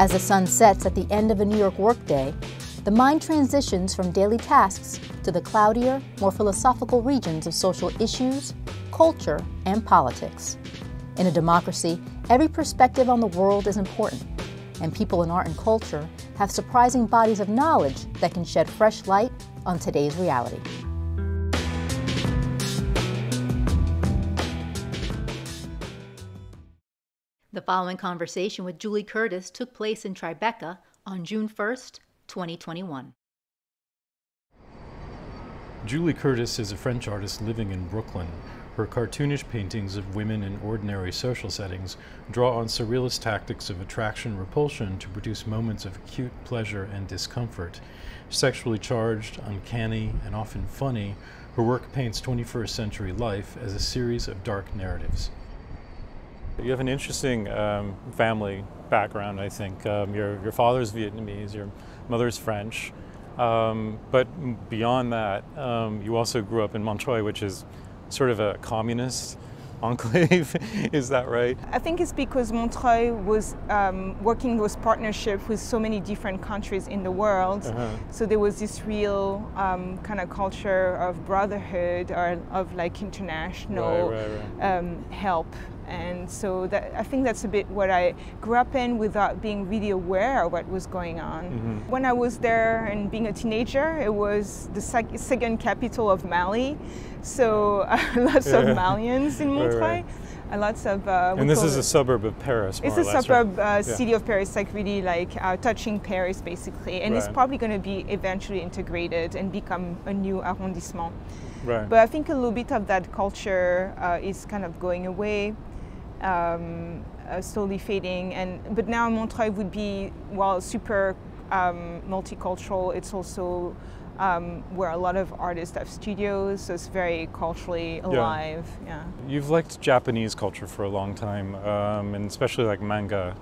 As the sun sets at the end of a New York workday, the mind transitions from daily tasks to the cloudier, more philosophical regions of social issues, culture, and politics. In a democracy, every perspective on the world is important, and people in art and culture have surprising bodies of knowledge that can shed fresh light on today's reality. The following conversation with Julie Curtis took place in Tribeca on June 1st, 2021. Julie Curtis is a French artist living in Brooklyn. Her cartoonish paintings of women in ordinary social settings draw on surrealist tactics of attraction-repulsion to produce moments of acute pleasure and discomfort. Sexually charged, uncanny, and often funny, her work paints 21st century life as a series of dark narratives. You have an interesting family background, I think. Your father's Vietnamese, your mother's French, but beyond that, you also grew up in Montreuil, which is sort of a communist enclave. Is that right? I think it's because Montreuil was working those partnerships with so many different countries in the world. So there was this real kind of culture of brotherhood or of like international help. And so I think that's a bit what I grew up in without being really aware of what was going on. When I was there and being a teenager, it was the second capital of Mali. So lots of Malians in Montreuil. Lots of, and this is a suburb of Paris, more it's or a less, suburb right? city of Paris, like really like touching Paris basically. And it's probably going to be eventually integrated and become a new arrondissement. But I think a little bit of that culture is kind of going away. Slowly fading, but now Montreuil would be, while super multicultural, it's also where a lot of artists have studios, so it's very culturally alive. You've liked Japanese culture for a long time, and especially like manga.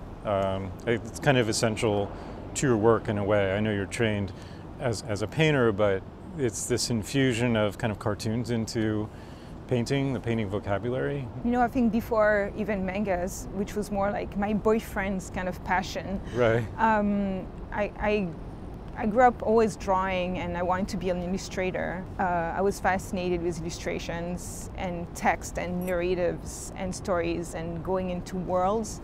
It's kind of essential to your work in a way. I know you're trained as a painter, but it's this infusion of kind of cartoons into painting, the painting vocabulary? You know, I think before even mangas, which was more like my boyfriend's kind of passion. I grew up always drawing and I wanted to be an illustrator. I was fascinated with illustrations and text and narratives and stories and going into worlds.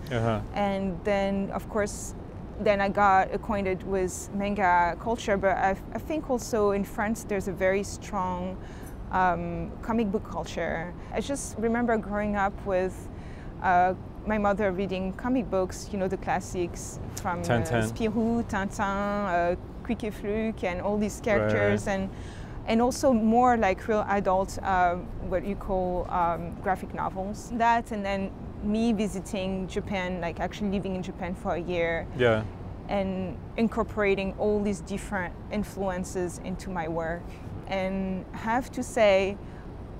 And then, of course, then I got acquainted with manga culture, but I think also in France there's a very strong comic book culture. I just remember growing up with my mother reading comic books, you know, the classics from Spirou, Tintin, Quick et Fluke, and all these characters, and also more like real adult, what you call graphic novels. That, and then me visiting Japan, like actually living in Japan for a year. And incorporating all these different influences into my work. And I have to say,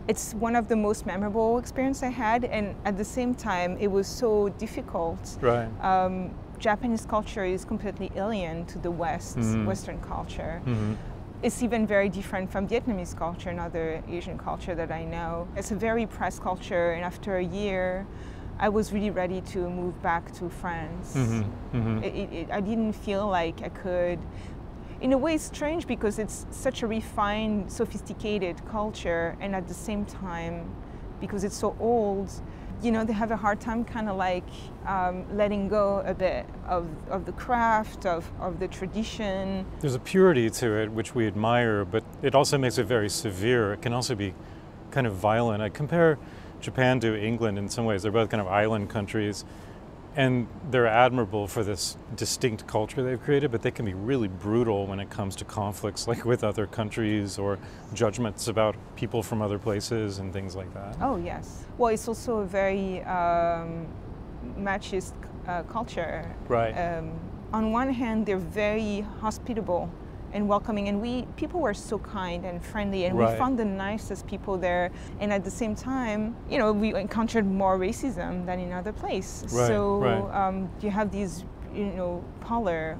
it's one of the most memorable experiences I had, and at the same time, it was so difficult. Japanese culture is completely alien to the West, Western culture. It's even very different from Vietnamese culture and other Asian culture that I know. It's a very press culture, and after a year, I was really ready to move back to France. I didn't feel like I could. In a way, it's strange because it's such a refined, sophisticated culture, and at the same time, because it's so old, you know, they have a hard time kind of like letting go a bit of the craft, of the tradition. There's a purity to it which we admire, but it also makes it very severe. It can also be kind of violent. I compare Japan to England in some ways. They're both kind of island countries, and they're admirable for this distinct culture they've created, but they can be really brutal when it comes to conflicts, like with other countries or judgments about people from other places and things like that. Oh, yes. Well, it's also a very machist culture. On one hand, they're very hospitable and welcoming, and people were so kind and friendly, and we found the nicest people there. And at the same time, you know, we encountered more racism than in other places. You have these, you know, polar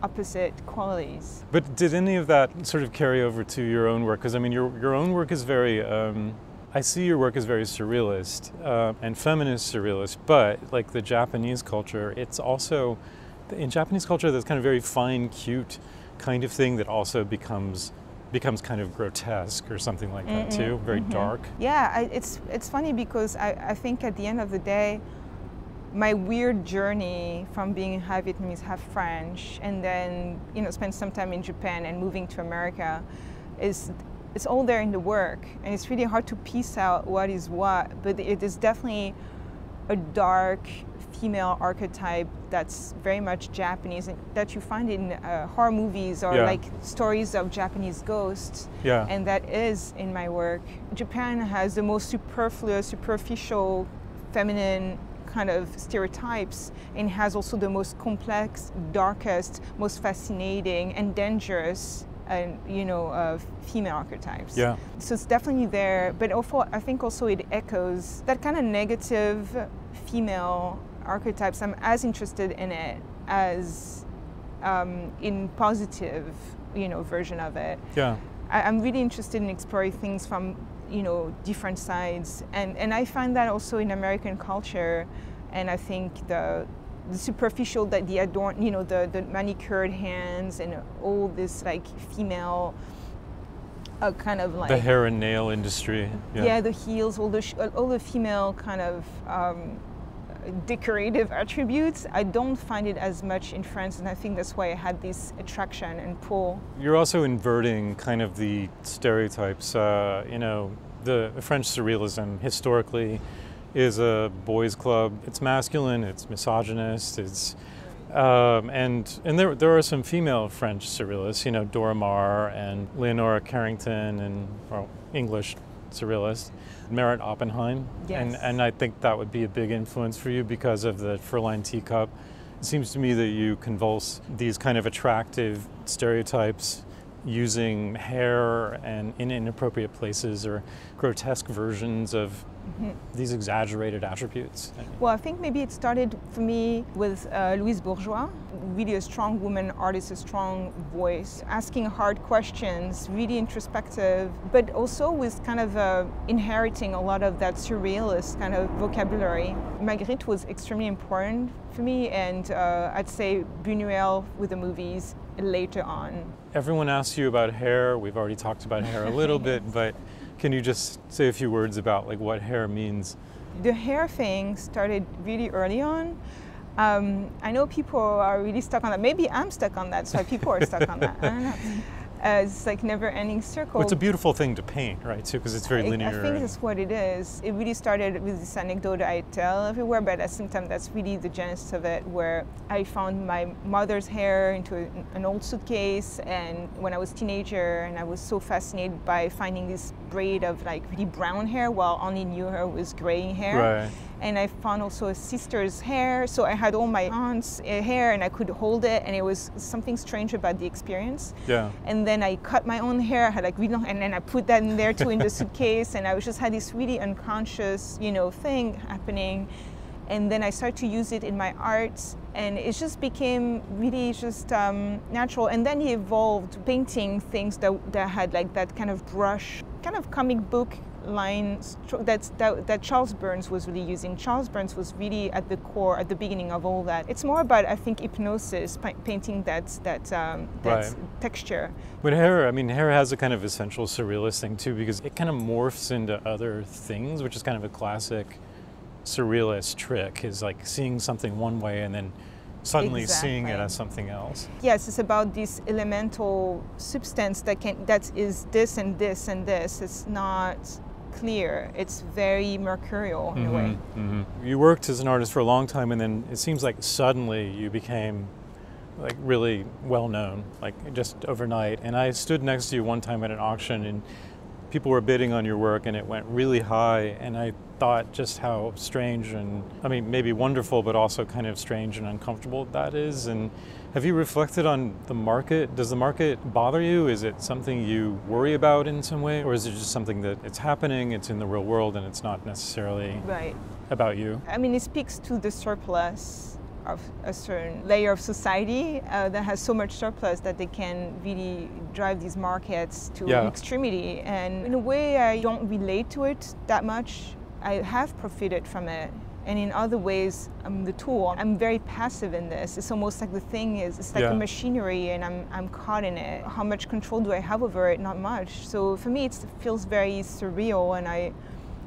opposite qualities. But did any of that sort of carry over to your own work? Because I mean, your own work is very. I see your work as very surrealist and feminist surrealist, but like the Japanese culture, it's also in Japanese culture, there's kind of very fine, cute kind of thing that also becomes kind of grotesque or something like that too, very dark. Yeah, it's funny because I think at the end of the day, my weird journey from being half Vietnamese, half French, and then spend some time in Japan and moving to America, it's all there in the work, and it's really hard to piece out what is what. But it is definitely a dark female archetype that's very much Japanese, and that you find in horror movies or like stories of Japanese ghosts. Yeah. And that is in my work. Japan has the most superficial, feminine kind of stereotypes, and has also the most complex, darkest, most fascinating and dangerous female archetypes. Yeah. So it's definitely there, but also I think also it echoes that kind of negative female archetypes. I'm as interested in it as in positive, version of it. Yeah. I'm really interested in exploring things from different sides, and I find that also in American culture, and I think the superficial, that the the manicured hands and all this like female kind of like the hair and nail industry. Yeah, the heels, all the female kind of decorative attributes. I don't find it as much in France, and I think that's why I had this attraction and pull. You're also inverting kind of the stereotypes. The French Surrealism historically is a boys' club. It's masculine, it's misogynist, it's and there are some female French surrealists, Dora Maar and Leonora Carrington, and English surrealists, Merritt Oppenheim. Yes. And I think that would be a big influence for you because of the Fräulein Teacup. It seems to me that you convulse these kind of attractive stereotypes using hair and in inappropriate places or grotesque versions of these exaggerated attributes. Well, I think maybe it started for me with Louise Bourgeois, really a strong woman artist, a strong voice, asking hard questions, really introspective, but also with kind of inheriting a lot of that surrealist kind of vocabulary. Magritte was extremely important for me, and I'd say Buñuel with the movies later on. Everyone asks you about hair. We've already talked about hair a little bit, but can you just say a few words about like what hair means? The hair thing started really early on. I know people are really stuck on that. Maybe I'm stuck on that, so people are stuck on that. I don't know. It's like never-ending circle. Well, it's a beautiful thing to paint, right, too, because it's very linear. I think that's what it is. It really started with this anecdote I tell everywhere, but at the same time, that's really the genesis of it, where I found my mother's hair into an old suitcase, and when I was a teenager, and I was so fascinated by finding this braid of like really brown hair, while only knew her was gray hair. Right. And I found also a sister's hair, so I had all my aunt's hair, and I could hold it, and it was something strange about the experience. Yeah. And then I cut my own hair, I had like really long, and then I put that in there too in the suitcase, and I just had this really unconscious, thing happening. And then I started to use it in my art, and it just became really just natural. And then it evolved painting things that had like that kind of brush, kind of comic book line that Charles Burns was really using. Charles Burns was really at the core, at the beginning of all that. It's more about, I think, hypnosis, painting that Right. texture. But hair has a kind of essential surrealist thing too, because it kind of morphs into other things, which is kind of a classic surrealist trick, is like seeing something one way and then suddenly seeing it as something else. Yes, it's about this elemental substance that is this and this and this. It's not clear. It's very mercurial in a way. You worked as an artist for a long time, and then it seems like suddenly you became like really well known, like just overnight. And I stood next to you one time at an auction, and people were bidding on your work, and it went really high, and I thought just how strange and, maybe wonderful, but also kind of strange and uncomfortable that is. And have you reflected on the market? Does the market bother you? Is it something you worry about in some way? Or is it just something that it's happening, it's in the real world, and it's not necessarily about you? It speaks to the surplus of a certain layer of society that has so much surplus that they can really drive these markets to an extremity. And in a way, I don't relate to it that much. I have profited from it And in other ways, I'm the tool. I'm very passive in this. It's almost like the thing is, it's like a machinery and I'm caught in it. How much control do I have over it? Not much. So for me, it feels very surreal, and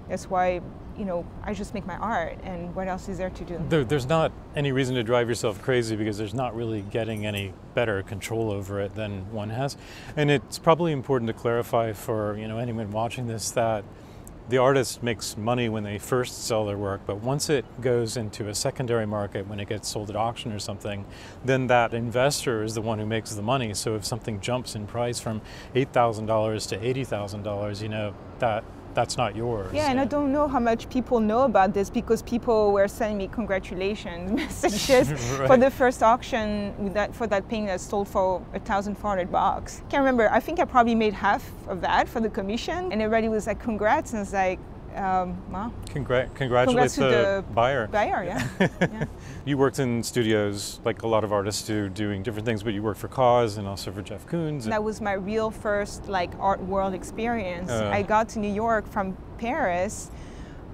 that's why, you know, I just make my art, and what else is there to do? There's not any reason to drive yourself crazy, because there's not really getting any better control over it than one has. And it's probably important to clarify for, you know, anyone watching this that the artist makes money when they first sell their work, but once it goes into a secondary market, when it gets sold at auction or something, then that investor is the one who makes the money. So if something jumps in price from $8,000 to $80,000, you know, that's not yours. Yeah, and I don't know how much people know about this, because people were sending me congratulations messages for the first auction for that painting that sold for $1,400. Can't remember. I think I probably made half of that for the commission, and everybody was like, "Congrats!" And it's like, well, congratulate the buyer. Yeah. Yeah. You worked in studios like a lot of artists do, doing different things, but you worked for Cause and also for Jeff Koons. That was my real first like art world experience. I got to New York from Paris.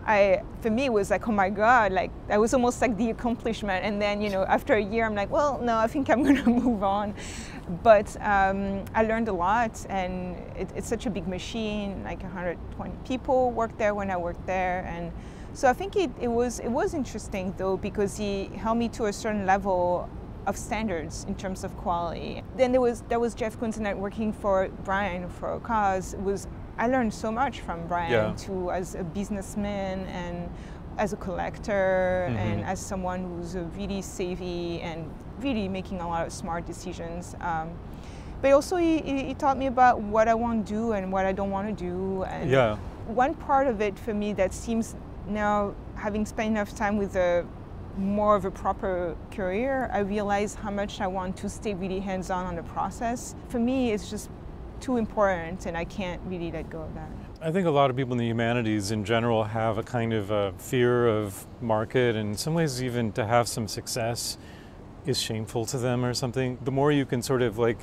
For me, it was like, oh my God, like that was almost like the accomplishment. And then, you know, after a year, I'm like, well, no, I think I'm going to move on. But I learned a lot, and it's such a big machine. Like 120 people worked there when I worked there, and so I think it was interesting though, because he held me to a certain level of standards in terms of quality. Then there was Jeff Koons, and working for Brian for Cause. I learned so much from Brian too, as a businessman and as a collector, and as someone who's really savvy and really making a lot of smart decisions. But also he taught me about what I want to do and what I don't want to do. And one part of it for me that seems now, having spent enough time with more of a proper career, I realize how much I want to stay really hands-on on the process. For me, it's just too important, and I can't really let go of that. I think a lot of people in the humanities in general have a kind of a fear of market, and in some ways even to have some success is shameful to them or something. The more you can sort of like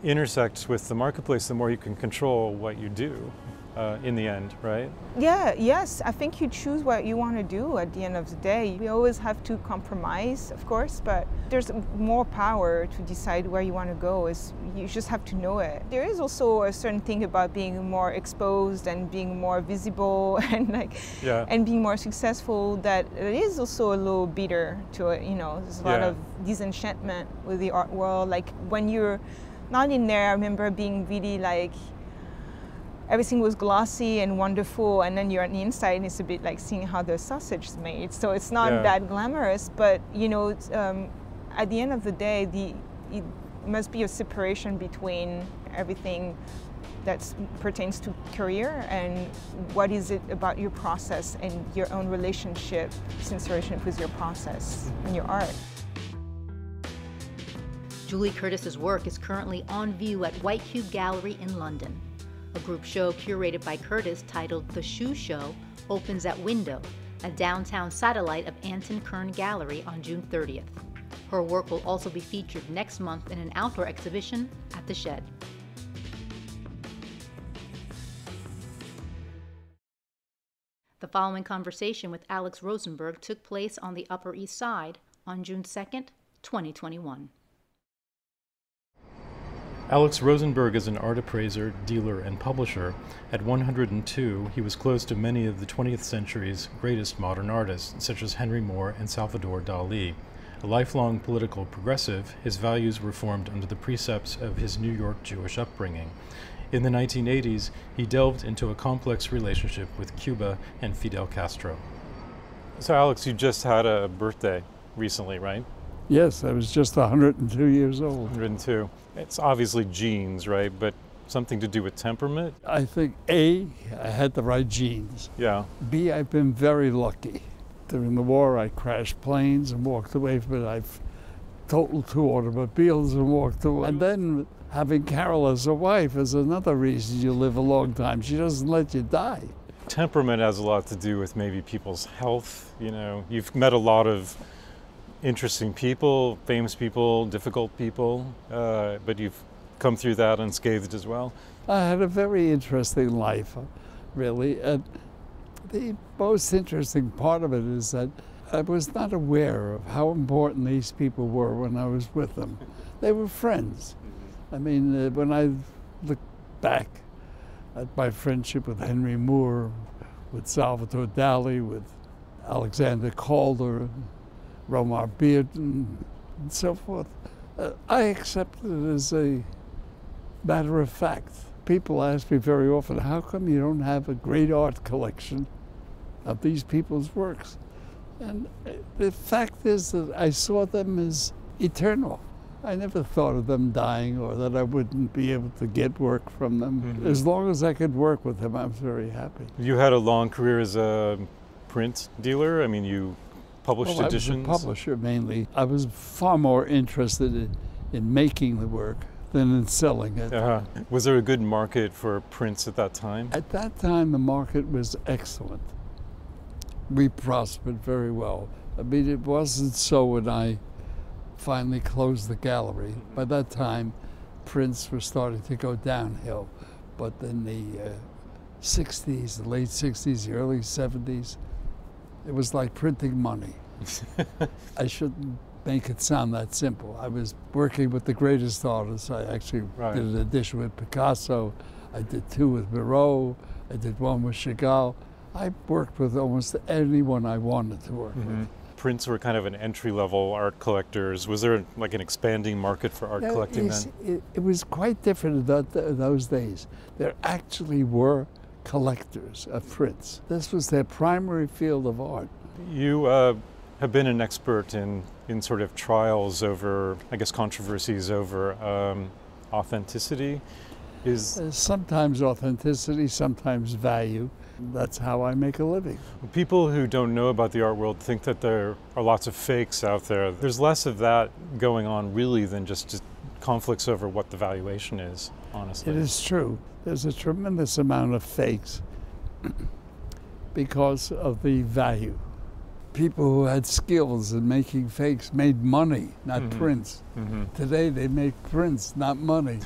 intersect with the marketplace, the more you can control what you do in the end, right? Yeah, yes. I think you choose what you want to do at the end of the day. We always have to compromise, of course, but there's more power to decide where you want to go. You just have to know it. There is also a certain thing about being more exposed and being more visible and and being more successful that it is also a little bitter to it. You know, there's a lot of disenchantment with the art world. Like when you're not in there, I remember being really like, everything was glossy and wonderful, and then you're on the inside and it's a bit like seeing how the sausage is made. So it's not that glamorous, but you know, at the end of the day, it must be a separation between everything that pertains to career and what is it about your process and your own relationship, sincere relationship with your process and your art. Julie Curtis's work is currently on view at White Cube Gallery in London. A group show curated by Curtis titled The Shoe Show opens at Window, a downtown satellite of Anton Kern Gallery, on June 30th. Her work will also be featured next month in an outdoor exhibition at The Shed. The following conversation with Alex Rosenberg took place on the Upper East Side on June 2nd, 2021. Alex Rosenberg is an art appraiser, dealer, and publisher. At 102, he was close to many of the 20th century's greatest modern artists, such as Henry Moore and Salvador Dali. A lifelong political progressive, his values were formed under the precepts of his New York Jewish upbringing. In the 1980s, he delved into a complex relationship with Cuba and Fidel Castro. So Alex, you just had a birthday recently, right? Yes, I was just 102 years old. 102. It's obviously genes, right? But something to do with temperament? I think A, I had the right genes. Yeah. B, I've been very lucky. During the war, I crashed planes and walked away from it. I've totaled 2 automobiles and walked away. And then having Carol as a wife is another reason you live a long time. She doesn't let you die. Temperament has a lot to do with maybe people's health. You know, you've met a lot of interesting people, famous people, difficult people, but you've come through that unscathed as well. I had a very interesting life, really. The most interesting part of it is that I was not aware of how important these people were when I was with them. They were friends. I mean, when I look back at my friendship with Henry Moore, with Salvatore Dali, with Alexander Calder, Romar Bearden, and so forth, I accept it as a matter of fact. People ask me very often, how come you don't have a great art collection of these people's works? And the fact is that I saw them as eternal. I never thought of them dying or that I wouldn't be able to get work from them. Mm-hmm. As long as I could work with them, I was very happy. You had a long career as a print dealer. I mean, you published editions. I was a publisher mainly. I was far more interested in making the work than in selling it. Was there a good market for prints at that time? At that time, the market was excellent. We prospered very well. I mean, it wasn't so when I finally closed the gallery. By that time, prints were starting to go downhill. But in the 60s, the late 60s, the early 70s, it was like printing money. I shouldn't make it sound that simple. I was working with the greatest artists. I actually did an edition with Picasso. I did 2 with Miro. I did 1 with Chagall. I worked with almost anyone I wanted to work with. Prints were kind of an entry-level art collectors. Was there like an expanding market for art collecting then? It was quite different in those days. There actually were collectors of prints. This was their primary field of art. You have been an expert in sort of trials over, I guess, controversies over authenticity. Sometimes authenticity, sometimes value. That's how I make a living. People who don't know about the art world think that there are lots of fakes out there. There's less of that going on really than just conflicts over what the valuation is, honestly. It is true. There's a tremendous amount of fakes because of the value. People who had skills in making fakes made money, not prints. Today they make prints, not money.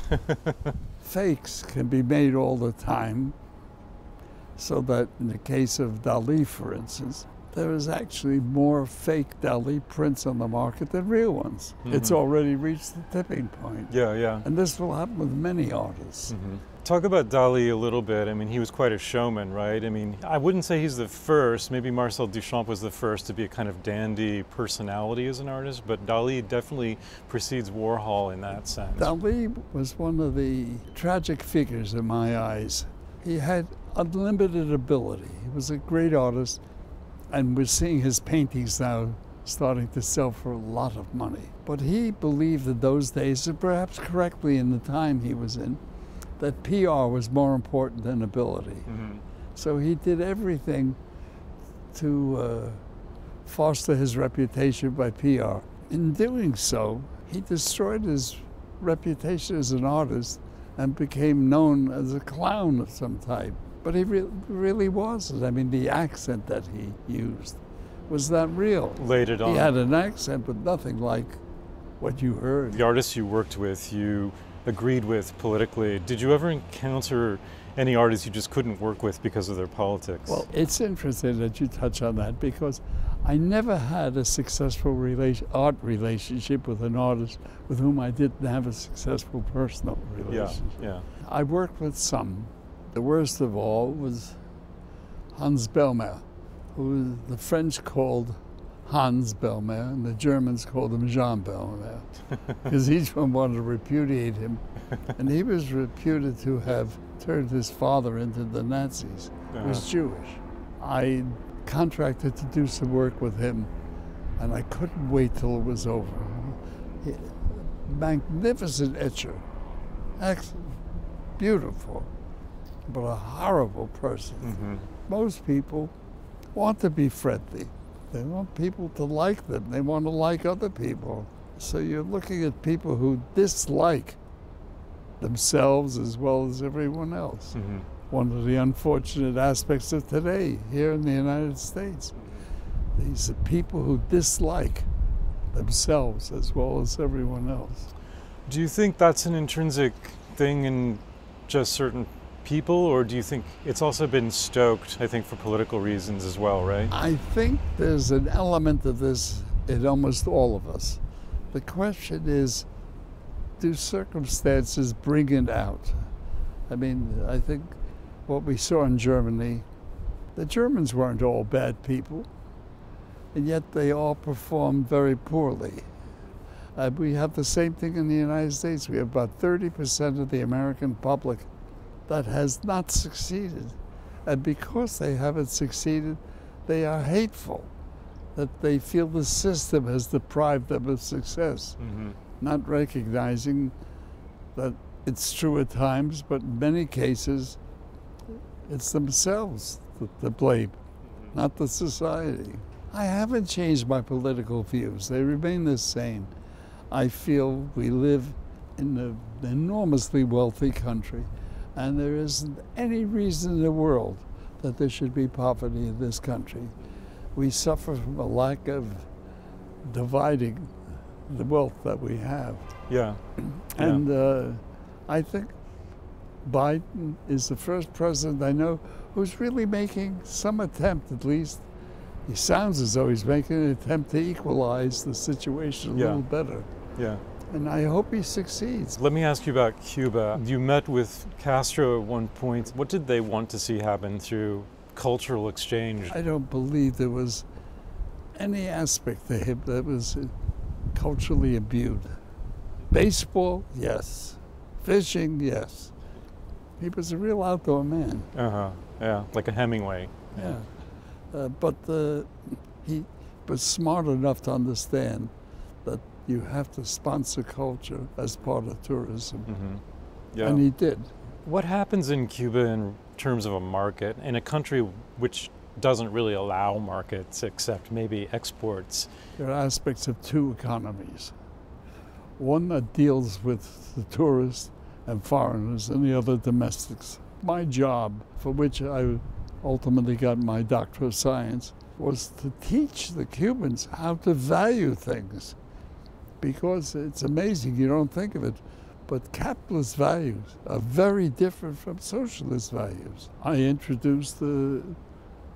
Fakes can be made all the time, so that in the case of Dali, for instance, there is actually more fake Dali prints on the market than real ones. It's already reached the tipping point. Yeah. And this will happen with many artists. Talk about Dali a little bit. I mean, he was quite a showman, right? I mean, I wouldn't say he's the first. Maybe Marcel Duchamp was the first to be a kind of dandy personality as an artist, but Dali definitely precedes Warhol in that sense. Dali was one of the tragic figures in my eyes. He had unlimited ability. He was a great artist, and we're seeing his paintings now starting to sell for a lot of money. But he believed in those days, and perhaps correctly in the time he was in, that PR was more important than ability. So he did everything to foster his reputation by PR. In doing so, he destroyed his reputation as an artist and became known as a clown of some type. But he really wasn't. I mean, the accent that he used was not real. Laid it on. He had an accent, but nothing like what you heard. The artists you worked with, you agreed with politically. Did you ever encounter any artists you just couldn't work with because of their politics? Well, it's interesting that you touch on that, because I never had a successful art relationship with an artist with whom I didn't have a successful personal relationship. Yeah. I worked with some. The worst of all was Hans Bellmer, who the French called Hans Bellmer and the Germans called him Jean Bellmer, because each one wanted to repudiate him. And he was reputed to have turned his father into the Nazis. He was Jewish. I contracted to do some work with him, and I couldn't wait till it was over. Magnificent etcher, excellent, beautiful, but a horrible person. Most people want to be friendly. They want people to like them. They want to like other people. So you're looking at people who dislike themselves as well as everyone else. One of the unfortunate aspects of today here in the United States. These are people who dislike themselves as well as everyone else. Do you think that's an intrinsic thing in just certain people, or do you think it's also been stoked, I think, for political reasons as well, right? I think there's an element of this in almost all of us. The question is, do circumstances bring it out? I mean, I think what we saw in Germany, the Germans weren't all bad people, and yet they all performed very poorly. We have the same thing in the United States. We have about 30% of the American public that has not succeeded. And because they haven't succeeded, they are hateful, that they feel the system has deprived them of success, not recognizing that it's true at times, but in many cases, it's themselves to blame, not the society. I haven't changed my political views. They remain the same. I feel we live in an enormously wealthy country, and there isn't any reason in the world that there should be poverty in this country. We suffer from a lack of dividing the wealth that we have. Yeah. And I think Biden is the first president I know who's really making some attempt, at least. He sounds as though he's making an attempt to equalize the situation a little better. Yeah. And I hope he succeeds. Let me ask you about Cuba. You met with Castro at one point. What did they want to see happen through cultural exchange? I don't believe there was any aspect to him that was culturally imbued. Baseball, yes. Fishing, yes. He was a real outdoor man. Yeah, like a Hemingway. Yeah. But he was smart enough to understand that you have to sponsor culture as part of tourism. Yeah. And he did. What happens in Cuba in terms of a market, in a country which doesn't really allow markets except maybe exports? There are aspects of two economies. One that deals with the tourists and foreigners, and the other domestics. My job, for which I ultimately got my Doctor of Science, was to teach the Cubans how to value things. Because it's amazing, you don't think of it, but capitalist values are very different from socialist values. I introduced the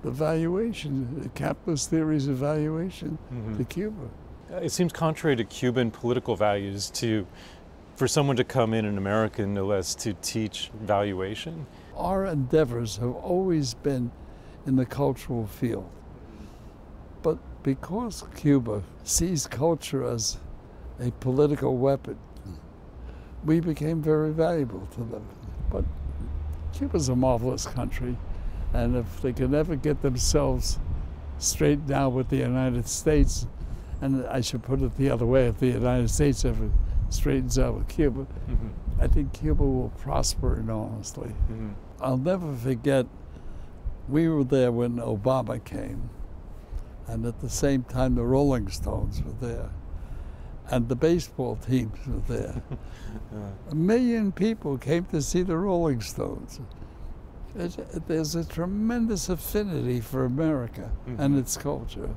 valuation, the capitalist theories of valuation to Cuba. It seems contrary to Cuban political values for someone to come in America, no less, to teach valuation. Our endeavors have always been in the cultural field. But because Cuba sees culture as a political weapon, we became very valuable to them. But Cuba's a marvelous country, and if they can ever get themselves straightened out with the United States, and I should put it the other way, if the United States ever straightens out with Cuba, I think Cuba will prosper enormously. I'll never forget, we were there when Obama came, and at the same time the Rolling Stones were there, and the baseball teams were there. 1 million people came to see the Rolling Stones. There's a tremendous affinity for America and its culture.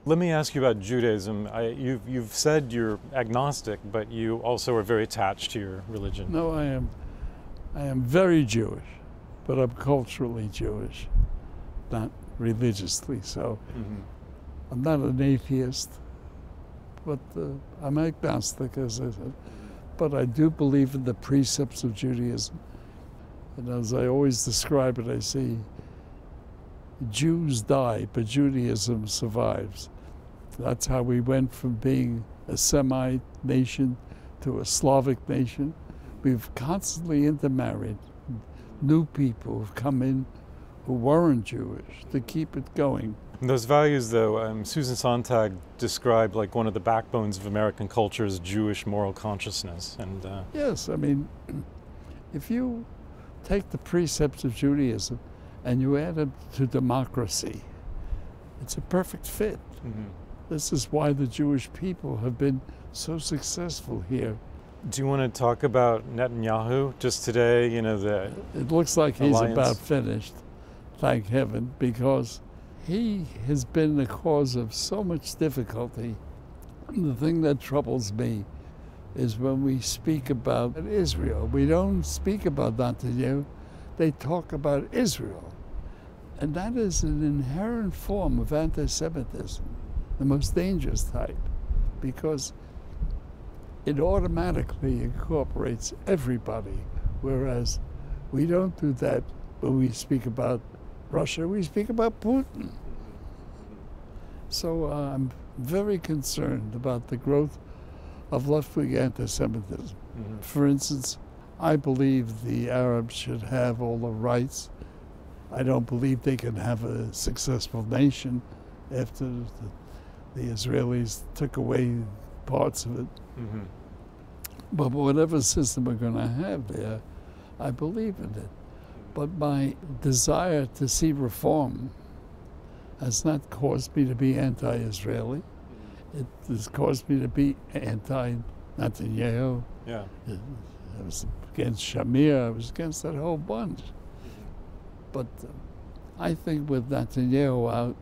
Let me ask you about Judaism. You've said you're agnostic, but you also are very attached to your religion. No, I am very Jewish, but I'm culturally Jewish, not religiously so. I'm not an atheist, but I'm agnostic, as I said. But I do believe in the precepts of Judaism. And as I always describe it, I say, Jews die, but Judaism survives. That's how we went from being a Semite nation to a Slavic nation. We've constantly intermarried. New people have come in who weren't Jewish to keep it going. And those values, though, Susan Sontag described like one of the backbones of American culture as Jewish moral consciousness. And yes, I mean, if you take the precepts of Judaism and you add them to democracy, it's a perfect fit. This is why the Jewish people have been so successful here. Do you want to talk about Netanyahu just today? You know, it looks like he's alliance. About finished, thank heaven, because he has been the cause of so much difficulty. And the thing that troubles me is when we speak about Israel. We don't speak about Netanyahu they talk about Israel. And that is an inherent form of anti-Semitism, the most dangerous type, because it automatically incorporates everybody, whereas we don't do that when we speak about Russia, we speak about Putin. So I'm very concerned about the growth of left-wing anti-Semitism. For instance, I believe the Arabs should have all the rights. I don't believe they can have a successful nation after the Israelis took away parts of it. But whatever system we're going to have there, I believe in it. But my desire to see reform has not caused me to be anti-Israeli. It has caused me to be anti-Netanyahu. Yeah. I was against Shamir. I was against that whole bunch. But I think with Netanyahu out,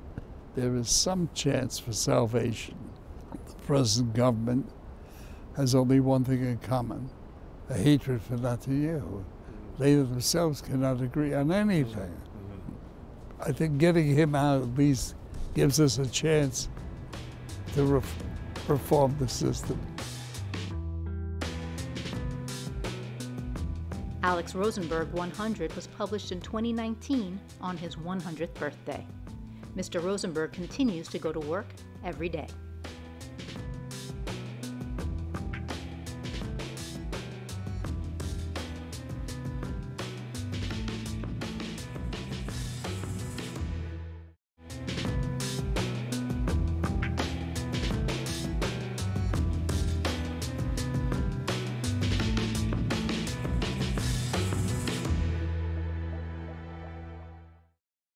there is some chance for salvation. The present government has only one thing in common, a hatred for Netanyahu. They themselves cannot agree on anything. I think getting him out at least gives us a chance to reform the system. Alex Rosenberg 100 was published in 2019 on his 100th birthday. Mr. Rosenberg continues to go to work every day.